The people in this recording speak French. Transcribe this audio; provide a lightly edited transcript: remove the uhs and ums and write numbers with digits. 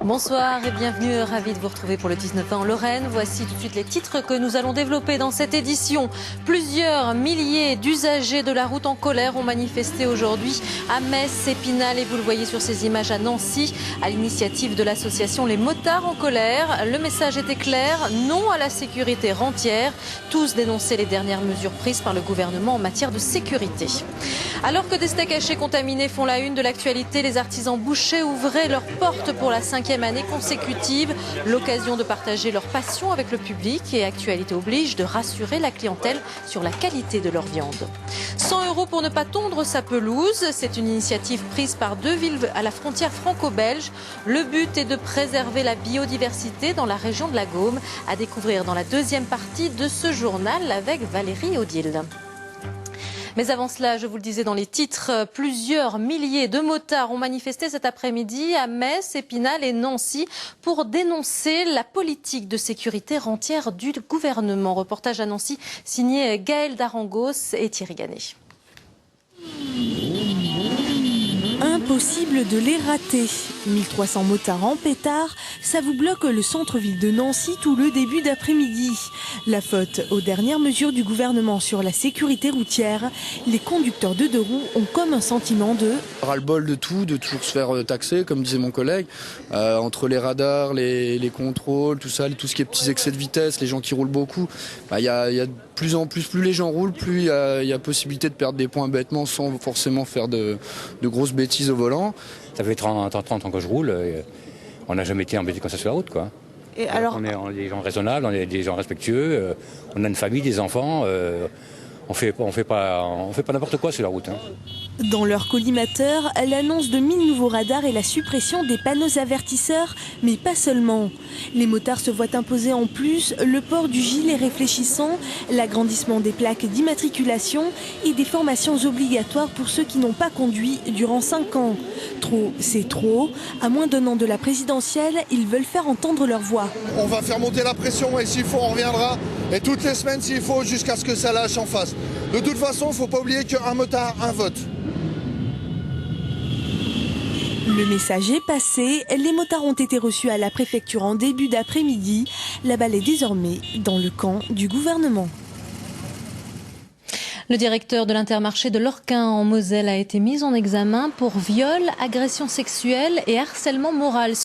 Bonsoir et bienvenue, ravi de vous retrouver pour le 19 en Lorraine. Voici tout de suite les titres que nous allons développer dans cette édition. Plusieurs milliers d'usagers de la route en colère ont manifesté aujourd'hui à Metz, Épinal et vous le voyez sur ces images à Nancy, à l'initiative de l'association Les Motards en colère. Le message était clair, non à la sécurité rentière. Tous dénonçaient les dernières mesures prises par le gouvernement en matière de sécurité. Alors que des steaks hachés contaminés font la une de l'actualité, les artisans bouchers ouvraient leurs portes pour la 5e année consécutive. L'occasion de partager leur passion avec le public et actualité oblige de rassurer la clientèle sur la qualité de leur viande. 100 € pour ne pas tondre sa pelouse, c'est une initiative prise par deux villes à la frontière franco-belge. Le but est de préserver la biodiversité dans la région de la Gaume. À découvrir dans la deuxième partie de ce journal avec Valérie Odile. Mais avant cela, je vous le disais dans les titres, plusieurs milliers de motards ont manifesté cet après-midi à Metz, Épinal et Nancy pour dénoncer la politique de sécurité rentière du gouvernement. Reportage à Nancy signé Gaël Darangos et Thierry Ganet. Impossible de les rater. 1300 motards en pétard, ça vous bloque le centre-ville de Nancy tout le début d'après-midi. La faute aux dernières mesures du gouvernement sur la sécurité routière. Les conducteurs de deux roues ont comme un sentiment de ras-le-bol de tout, de toujours se faire taxer, comme disait mon collègue, entre les radars, les contrôles, tout ça, tout ce qui est petits excès de vitesse, les gens qui roulent beaucoup. Il y a de plus en plus, plus les gens roulent, plus il y a possibilité de perdre des points bêtement sans forcément faire de grosses bêtises au volant. Ça fait 30 ans que je roule, on n'a jamais été embêté comme ça sur la route, quoi. Et alors... On est des gens raisonnables, on est des gens respectueux, on a une famille, des enfants, on fait pas n'importe quoi sur la route. Dans leur collimateur, l'annonce de 1000 nouveaux radars et la suppression des panneaux avertisseurs, mais pas seulement. Les motards se voient imposer en plus le port du gilet réfléchissant, l'agrandissement des plaques d'immatriculation et des formations obligatoires pour ceux qui n'ont pas conduit durant 5 ans. Trop, c'est trop. À moins d'un an de la présidentielle, ils veulent faire entendre leur voix. On va faire monter la pression et s'il faut, on reviendra. Et toutes les semaines, s'il faut, jusqu'à ce que ça lâche en face. De toute façon, il ne faut pas oublier qu'un motard, un vote. Le message est passé, les motards ont été reçus à la préfecture en début d'après-midi. La balle est désormais dans le camp du gouvernement. Le directeur de l'Intermarché de Lorquin en Moselle a été mis en examen pour viol, agression sexuelle et harcèlement moral.